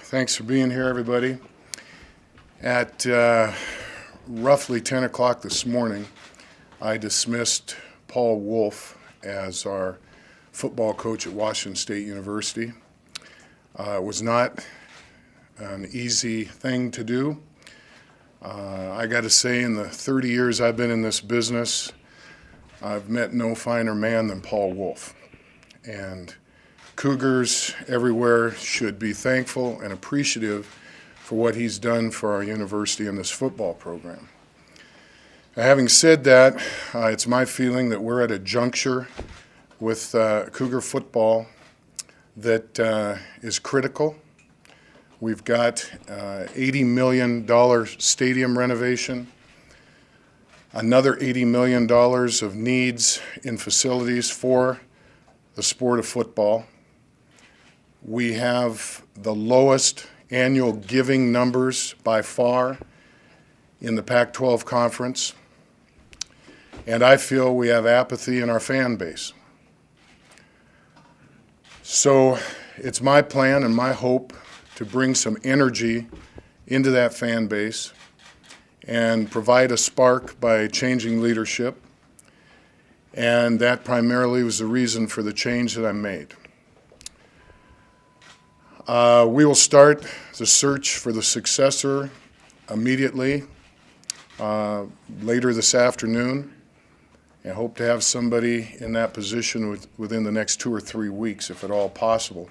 Thanks for being here, everybody. At roughly 10 o'clock this morning, I dismissed Paul Wolf as our football coach at Washington State University. It was not an easy thing to do. I got to say, in the 30 years I've been in this business, I've met no finer man than Paul Wolf. And Cougars everywhere should be thankful and appreciative for what he's done for our university and this football program. Having said that, it's my feeling that we're at a juncture with Cougar Football that is critical. We've got $80 million stadium renovation, another $80 million of needs in facilities for the sport of football. We have the lowest annual giving numbers by far in the Pac-12 conference, and I feel we have apathy in our fan base. So it's my plan and my hope to bring some energy into that fan base and provide a spark by changing leadership, and that primarily was the reason for the change that I made. We will start the search for the successor immediately, later this afternoon, and hope to have somebody in that position within the next 2 or 3 weeks, if at all possible.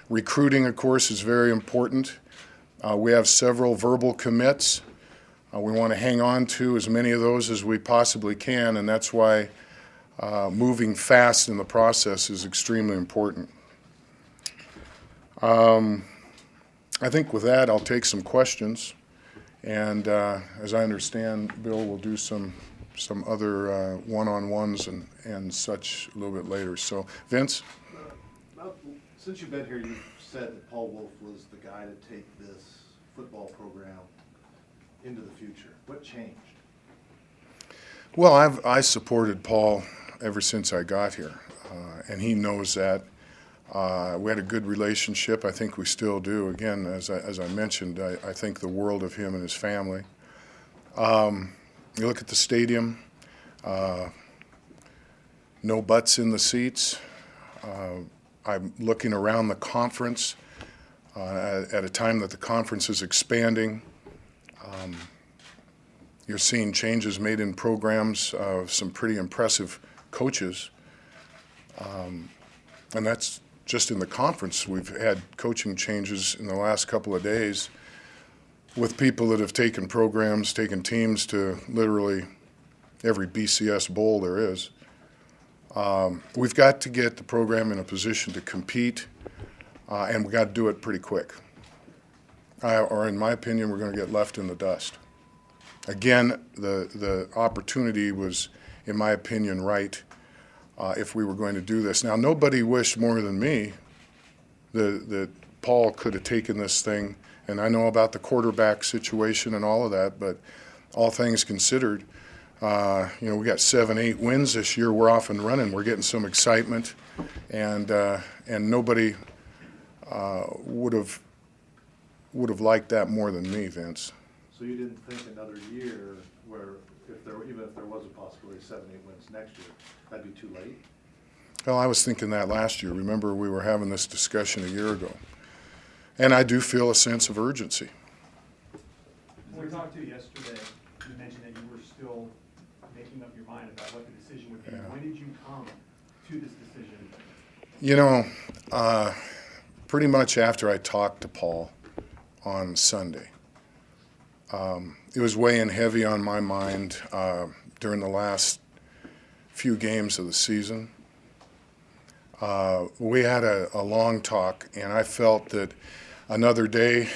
Recruiting, of course, is very important. We have several verbal commits. We want to hang on to as many of those as we possibly can, and that's why moving fast in the process is extremely important. I think with that, I'll take some questions, and as I understand, Bill will do some other one-on-ones and such a little bit later. So, Vince? Since you've been here, you've said that Paul Wolf was the guy to take this football program into the future. What changed? Well, I supported Paul ever since I got here, and he knows that. We had a good relationship. I think we still do. Again, as I mentioned, I think the world of him and his family. You look at the stadium, no butts in the seats. I'm looking around the conference at a time that the conference is expanding. You're seeing changes made in programs of some pretty impressive coaches. And that's just in the conference. We've had coaching changes in the last couple of days with people that have taken programs, taken teams to literally every BCS bowl there is. We've got to get the program in a position to compete, and we've got to do it pretty quick. Or in my opinion, we're going to get left in the dust. Again, the opportunity was, in my opinion, right if we were going to do this. Now, nobody wished more than me that Paul could have taken this thing, and I know about the quarterback situation and all of that, but all things considered, we got 7-8 wins this year. We're off and running. We're getting some excitement, and nobody would have liked that more than me, Vince. So you didn't think another year where, even if there was a possibility of 7-8 wins next year, that'd be too late? Well, I was thinking that last year. Remember, we were having this discussion a year ago. And I do feel a sense of urgency. When we talked to you yesterday, you mentioned that you were still making up your mind about what the decision would be. Yeah. When did you come to this decision? Pretty much after I talked to Paul on Sunday. It was weighing heavy on my mind during the last few games of the season. We had a long talk, and I felt that another day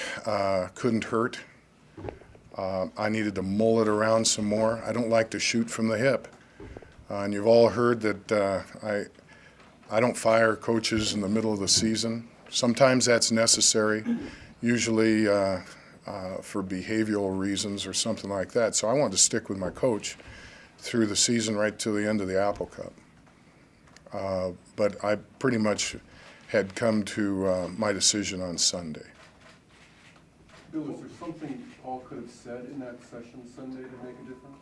couldn't hurt. I needed to mull it around some more. I don't like to shoot from the hip. And you've all heard that I don't fire coaches in the middle of the season. Sometimes that's necessary, usually for behavioral reasons or something like that. So I wanted to stick with my coach through the season right to the end of the Apple Cup. But I pretty much had come to my decision on Sunday. Bill, is there something Paul could have said in that session Sunday to make a difference?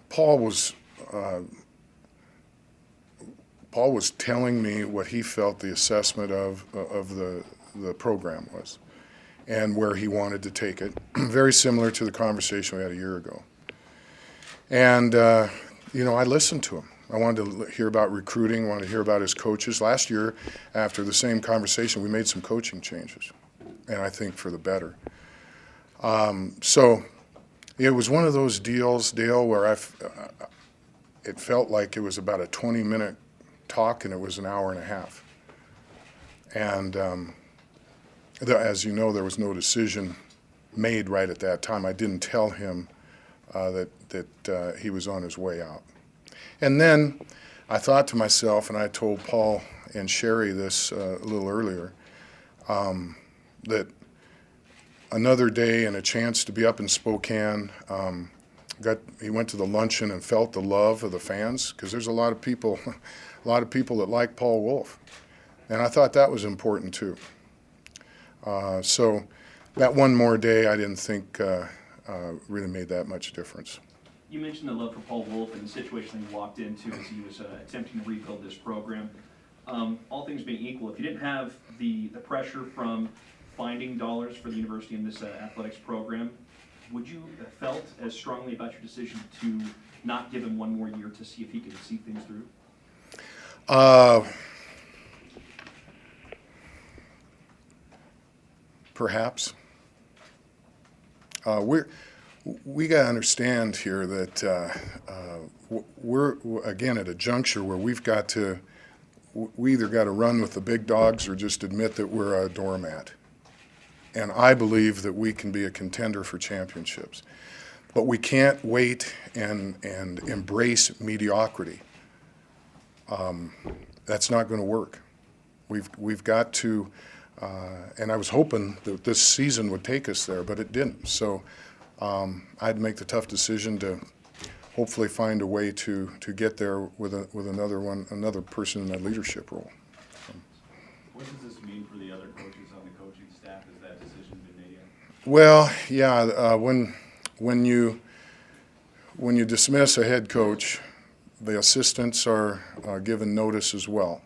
Paul was telling me what he felt the assessment of the program was and where he wanted to take it. Very similar to the conversation we had a year ago. And, I listened to him. I wanted to hear about recruiting, wanted to hear about his coaches. Last year, after the same conversation, we made some coaching changes, and I think for the better. So it was one of those deals, Dale, where it felt like it was about a 20-minute talk, and it was an hour and a half. And as you know, there was no decision made right at that time. I didn't tell him that he was on his way out. And then I thought to myself, and I told Paul and Sherry this a little earlier, that another day and a chance to be up in Spokane, he went to the luncheon and felt the love of the fans, because there's a lot of people that like Paul Wolf. And I thought that was important too. So that one more day, I didn't think really made that much difference. You mentioned the love for Paul Wolf and the situation he walked into as he was attempting to rebuild this program. All things being equal, if you didn't have the pressure from finding dollars for the university in this athletics program, would you have felt as strongly about your decision to not give him one more year to see if he could see things through? Perhaps. We got to understand here that we're again at a juncture where we either got to run with the big dogs or just admit that we're a doormat. And I believe that we can be a contender for championships, but we can't wait and embrace mediocrity. That's not going to work. We've got to, and I was hoping that this season would take us there, but it didn't. So I'd make the tough decision to hopefully find a way to get there with another person in that leadership role. What does this mean for the other coaches on the coaching staff? Has that decision been made yet? Well, yeah. When you dismiss a head coach, the assistants are given notice as well.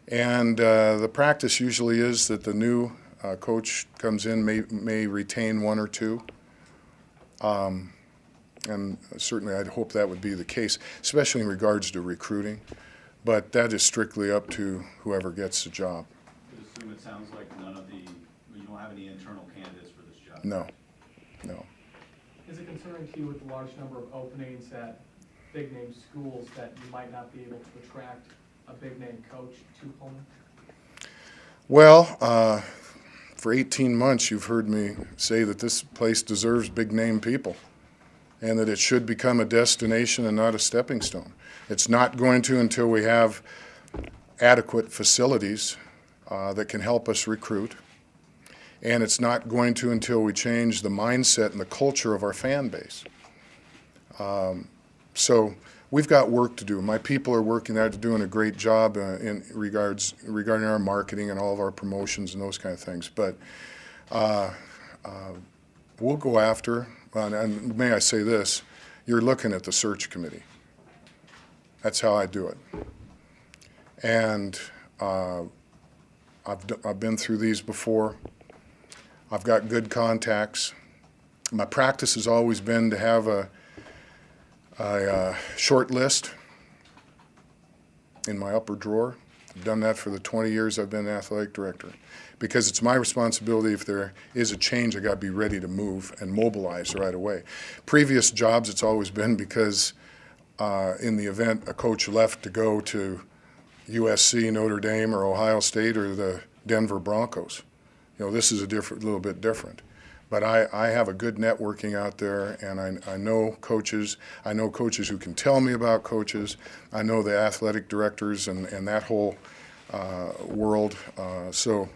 And the practice usually is that the new coach comes in, may retain one or two. And certainly I'd hope that would be the case, especially in regards to recruiting. But that is strictly up to whoever gets the job. I assume it sounds like you don't have any internal candidates for this job. No. Is it concerning to you with the large number of openings at big-name schools that you might not be able to attract a big-name coach to Pullman? Well, for 18 months you've heard me say that this place deserves big-name people and that it should become a destination and not a stepping stone. It's not going to until we have adequate facilities that can help us recruit. And it's not going to until we change the mindset and the culture of our fan base. So we've got work to do. My people are working there, doing a great job regarding our marketing and all of our promotions and those kind of things. But we'll go after, and may I say this, you're looking at the search committee. That's how I do it. And I've been through these before. I've got good contacts. My practice has always been to have a short list in my upper drawer. I've done that for the 20 years I've been athletic director, because it's my responsibility. If there is a change, I got to be ready to move and mobilize right away. Previous jobs, it's always been because in the event a coach left to go to USC, Notre Dame, or Ohio State, or the Denver Broncos. This is a little bit different. But I have a good networking out there, and I know coaches. I know coaches who can tell me about coaches. I know the athletic directors and that whole world. So,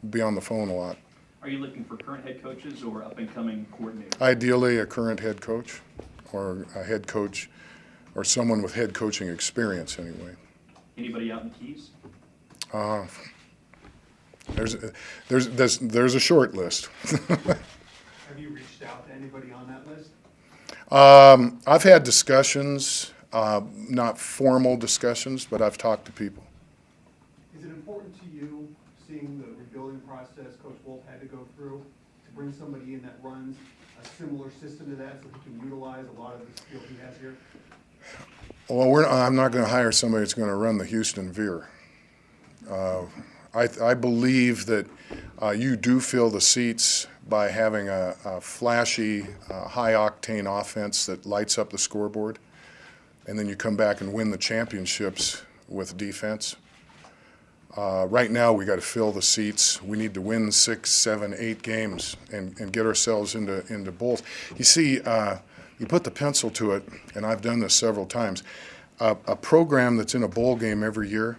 be on the phone a lot. Are you looking for current head coaches or up-and-coming coordinators? Ideally, a current head coach or a head coach or someone with head coaching experience anyway. Anybody out in the Keys? There's a short list. Have you reached out to anybody on that list? I've had discussions, not formal discussions, but I've talked to people. Is it important to you, seeing the rebuilding process Coach Wolf had to go through, to bring somebody in that runs a similar system to that so he can utilize a lot of the skill he has here? Well, I'm not going to hire somebody that's going to run the Houston Veer. I believe that you do fill the seats by having a flashy, high-octane offense that lights up the scoreboard, and then you come back and win the championships with defense. Right now, we got to fill the seats. We need to win 6, 7, 8 games and get ourselves into bowls. You see, you put the pencil to it, and I've done this several times. A program that's in a bowl game every year,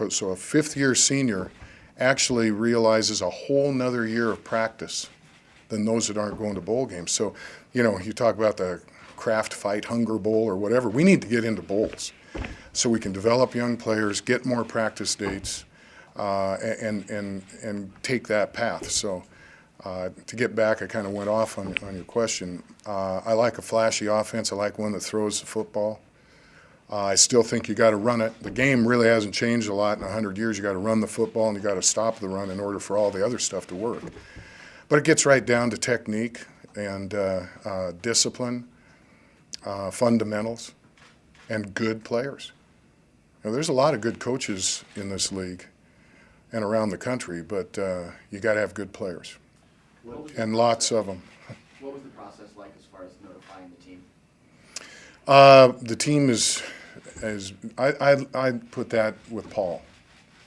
so a fifth-year senior actually realizes a whole nother year of practice than those that aren't going to bowl games. So, you talk about the Kraft Fight Hunger Bowl or whatever. We need to get into bowls so we can develop young players, get more practice dates, and take that path. So to get back, I kind of went off on your question. I like a flashy offense. I like one that throws the football. I still think you got to run it. The game really hasn't changed a lot in 100 years. You got to run the football and you got to stop the run in order for all the other stuff to work. But it gets right down to technique and discipline, fundamentals, and good players. There's a lot of good coaches in this league and around the country, but you got to have good players, and lots of them. What was the process like as far as notifying the team? The team is I put that with Paul,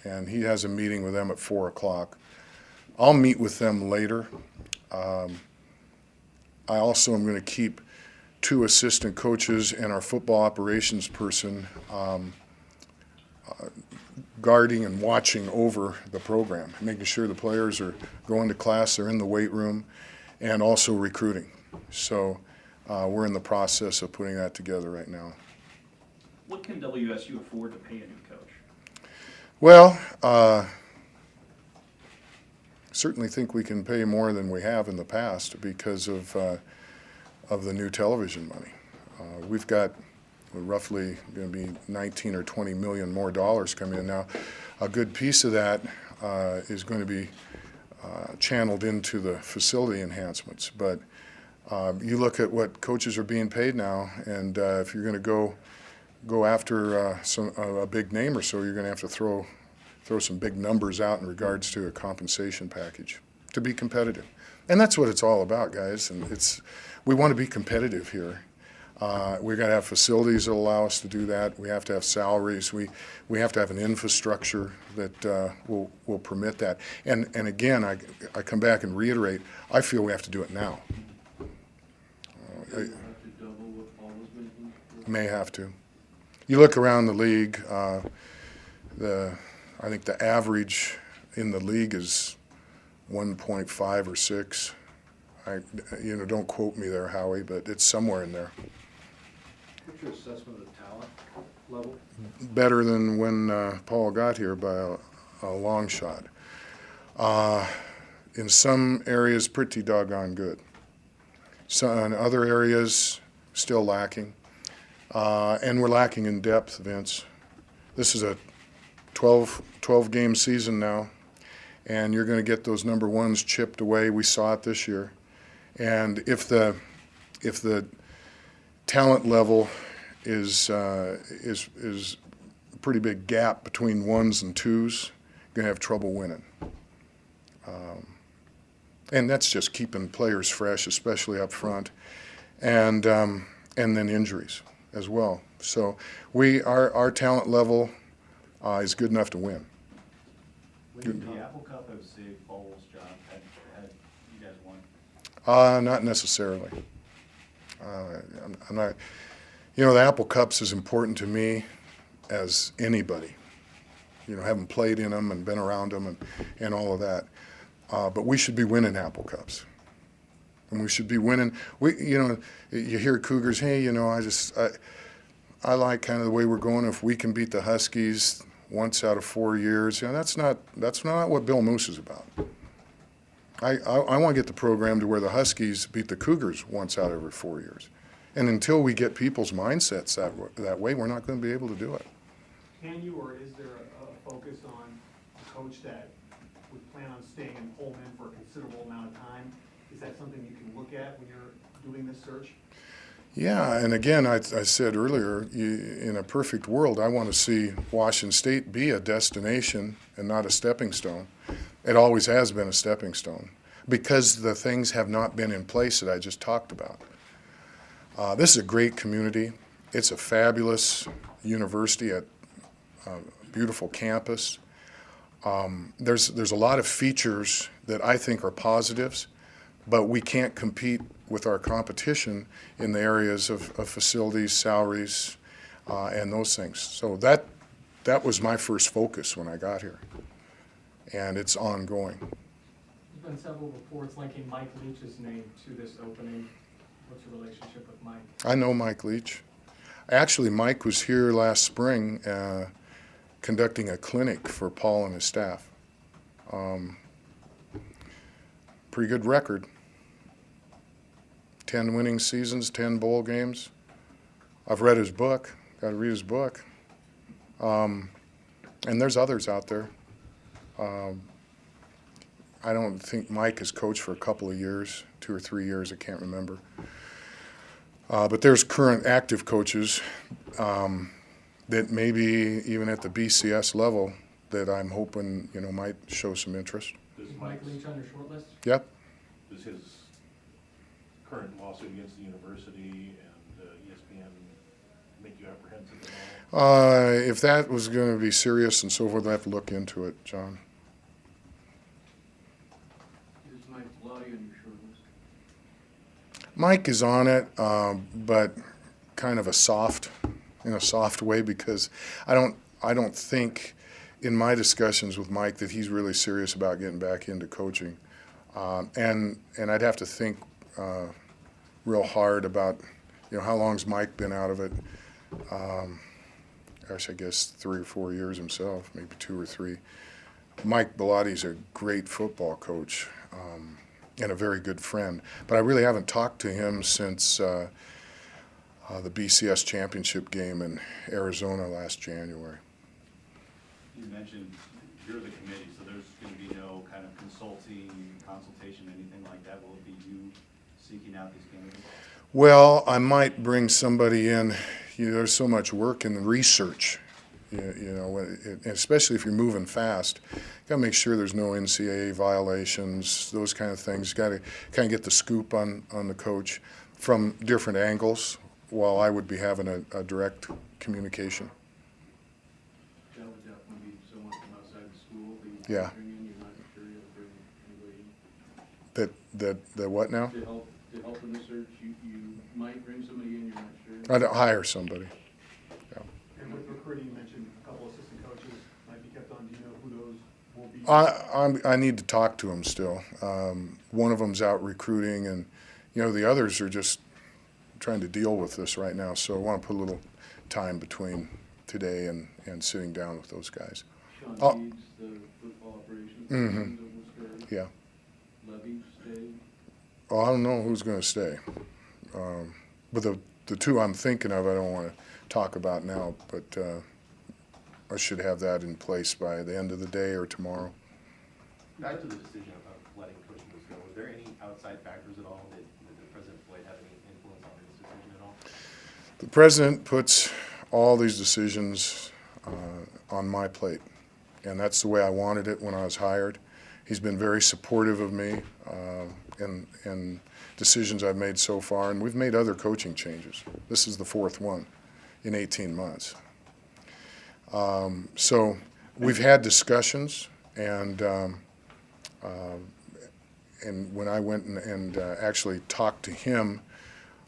and he has a meeting with them at 4 o'clock. I'll meet with them later. I also am going to keep 2 assistant coaches and our football operations person guarding and watching over the program, making sure the players are going to class, they're in the weight room, and also recruiting. So we're in the process of putting that together right now. What can WSU afford to pay a new coach? Well, certainly think we can pay more than we have in the past because of the new television money. We've got roughly going to be 19 or 20 million more dollars coming in now. A good piece of that is going to be channeled into the facility enhancements. But you look at what coaches are being paid now, and if you're going to go after a big name or so, you're going to have to throw some big numbers out in regards to a compensation package to be competitive. And that's what it's all about, guys. And we want to be competitive here. We've got to have facilities that allow us to do that. We have to have salaries. We have to have an infrastructure that will permit that. And again, I come back and reiterate, I feel we have to do it now. You have to double what Paul was making? May have to. You look around the league, I think the average in the league is 1.5 or 6. Don't quote me there, Howie, but it's somewhere in there. What's your assessment of the talent level? Better than when Paul got here by a long shot. In some areas, pretty doggone good. So in other areas, still lacking. And we're lacking in depth, Vince. This is a 12-game season now, and you're going to get those number ones chipped away. We saw it this year. And if the talent level is a pretty big gap between 1s and 2s, you're going to have trouble winning. And that's just keeping players fresh, especially up front, and then injuries as well. So our talent level is good enough to win. Would the Apple Cup have saved Paul Wolf's job had you guys won? Not necessarily. I'm not. The Apple Cup's as important to me as anybody. Having played in them and been around them and all of that. But we should be winning Apple Cups. And we should be winning. You hear Cougars, hey, I like kind of the way we're going. If we can beat the Huskies, once out of 4 years. That's not what Bill Moos is about. I want to get the program to where the Huskies beat the Cougars once out every 4 years. And until we get people's mindsets that way, we're not going to be able to do it. Can you, or is there a focus on a coach that would plan on staying in Pullman for a considerable amount of time? Is that something you can look at when you're doing this search? Yeah, and again, I said earlier, in a perfect world, I want to see Washington State be a destination and not a stepping stone. It always has been a stepping stone because the things have not been in place that I just talked about. This is a great community. It's a fabulous university at a beautiful campus. There's a lot of features that I think are positives, but we can't compete with our competition in the areas of facilities, salaries, and those things. So that was my first focus when I got here, and it's ongoing. There's been several reports linking Mike Leach's name to this opening. What's your relationship with Mike? I know Mike Leach. Actually, Mike was here last spring conducting a clinic for Paul and his staff. Pretty good record. 10 winning seasons, 10 bowl games. I've read his book. Got to read his book. And there's others out there. I don't think Mike has coached for a couple of years, 2 or 3 years, I can't remember. But there's current active coaches that maybe even at the BCS level that I'm hoping might show some interest. Is Mike Leach on your short list? Yep. Does his current lawsuit against the university and ESPN make you apprehensive at all? If that was going to be serious and so forth, I'd have to look into it, John. Is Mike Bellotti on your short list? Mike is on it, but kind of in a soft way, because I don't think in my discussions with Mike that he's really serious about getting back into coaching, and I'd have to think real hard about how long's Mike been out of it. Gosh, I guess 3 or 4 years himself, maybe 2 or 3. Mike Bellotti's a great football coach. And a very good friend. But I really haven't talked to him since the BCS championship game in Arizona last January. You mentioned you're the committee, so there's going to be no kind of consultation, anything like that. Will it be you seeking out these candidates? Well, I might bring somebody in. There's so much work in the research, especially if you're moving fast. Got to make sure there's no NCAA violations, those kind of things. Got to kind of get the scoop on the coach from different angles, while I would be having a direct communication. That would definitely be someone from outside the school that you Yeah. bring in. You're not sure you'll bring anybody in. That what now? To help in the search, you might bring somebody in, you're not sure. I'd hire somebody. And with recruiting, you mentioned a couple assistant coaches might be kept on. Do you know who those will be? I need to talk to them still. One of them's out recruiting, and the others are just trying to deal with this right now. So I want to put a little time between today and sitting down with those guys. Sean Deeds, the football operations. Mhm. That was Yeah. Levy stay. Oh, I don't know who's going to stay. But the two I'm thinking of, I don't want to talk about now, but I should have that in place by the end of the day or tomorrow. Back to the decision about letting Coach Moos go, was there any outside factors at all that President Floyd had any influence on this decision at all? The president puts all these decisions on my plate, and that's the way I wanted it when I was hired. He's been very supportive of me in decisions I've made so far, and we've made other coaching changes. This is the 4th one in 18 months. So we've had discussions, and when I went and actually talked to him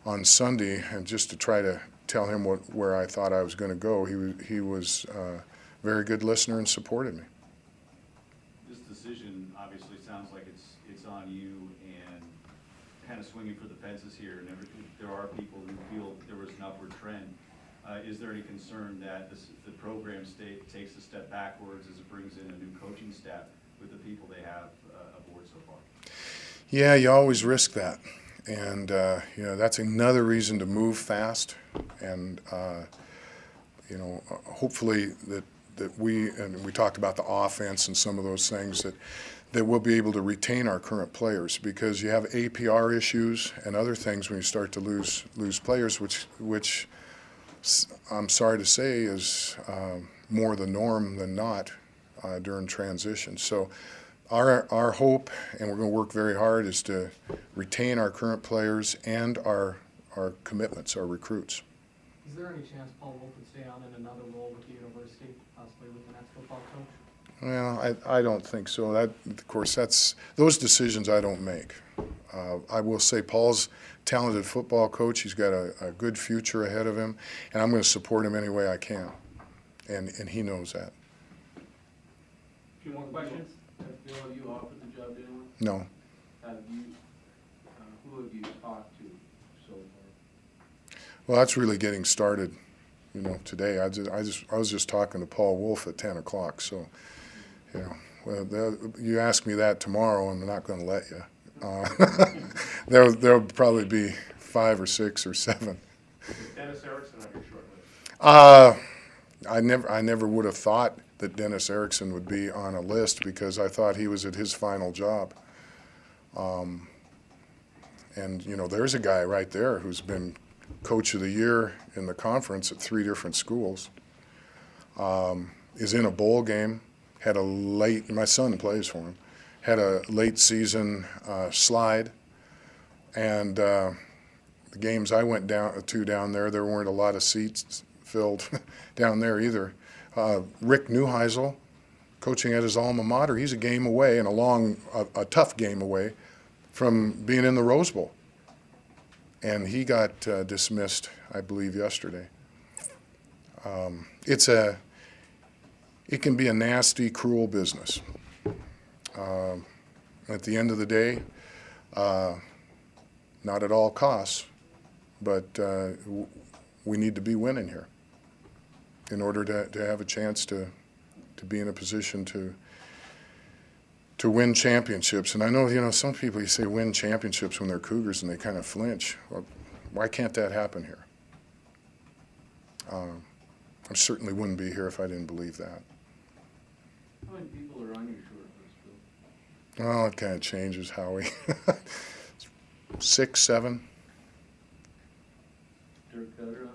on Sunday, and just to try to tell him where I thought I was going to go, he was a very good listener and supported me. This decision obviously sounds like it's on you and kind of swinging for the fences here. And there are people who feel there was an upward trend. is there any concern that the program takes a step backwards as it brings in a new coaching staff with the people they have aboard so far? Yeah, you always risk that. And, that's another reason to move fast. And, hopefully that we talked about the offense and some of those things, that we'll be able to retain our current players, because you have APR issues and other things when you start to lose players, which I'm sorry to say is more the norm than not during transition. So our hope, and we're going to work very hard, is to retain our current players and our commitments, our recruits. Is there any chance Paul Wolf would stay on in another role with the university, possibly with the next football coach? Well, I don't think so. That, of course, those decisions I don't make. I will say Paul's a talented football coach. He's got a good future ahead of him, and I'm going to support him any way I can, and he knows that. A few more questions? Have Bill, have you offered the job to anyone? No. Have you, who have you talked to so far? Well, that's really getting started, today. I was just talking to Paul Wolf at 10 o'clock, so, you ask me that tomorrow, I'm not going to let you. There'll probably be 5 or 6 or 7. Is Dennis Erickson on your short list? I never would have thought that Dennis Erickson would be on a list, because I thought he was at his final job. And there's a guy right there who's been Coach of the Year in the conference at 3 different schools. Is in a bowl game. My son plays for him. Had a late season slide, and the games I went down there, there weren't a lot of seats filled down there either. Rick Neuheisel, coaching at his alma mater, he's a game away, and a tough game away from being in the Rose Bowl. And he got dismissed, I believe, yesterday. It can be a nasty, cruel business. At the end of the day, not at all costs, but we need to be winning here in order to have a chance to be in a position to win championships. And I know, some people, you say win championships when they're Cougars and they kind of flinch. Well, why can't that happen here? I certainly wouldn't be here if I didn't believe that. How many people are on your short list, Bill? Well, it kind of changes, Howie. 6, 7. Dirk Cutter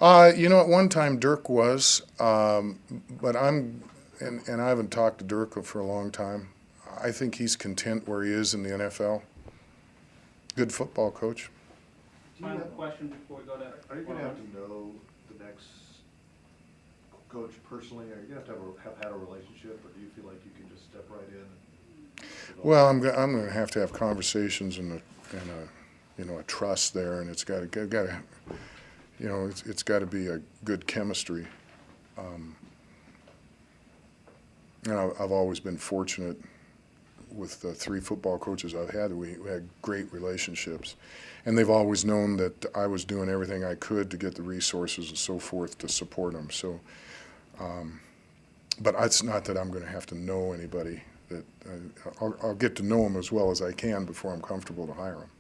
on it? At one time Dirk was, but and I haven't talked to Dirk for a long time. I think he's content where he is in the NFL. Good football coach. Final question before we go to. Are you going to have to know the next coach personally? Are you going to have had a relationship, or do you feel like you can just step right in? Well, I'm going to have conversations and a trust there, and it's got to it's got to be a good chemistry. I've always been fortunate with the 3 football coaches I've had. We had great relationships, and they've always known that I was doing everything I could to get the resources and so forth to support them. So, but it's not that I'm going to have to know anybody. That I'll get to know them as well as I can before I'm comfortable to hire them.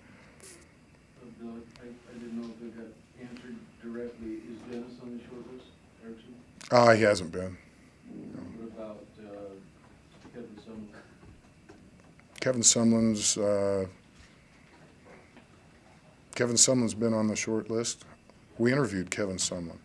Bill, I didn't know if it got answered directly. Is Dennis on the short list, Erickson? He hasn't been. What about Kevin Sumlin? Kevin Sumlin's been on the short list. We interviewed Kevin Sumlin.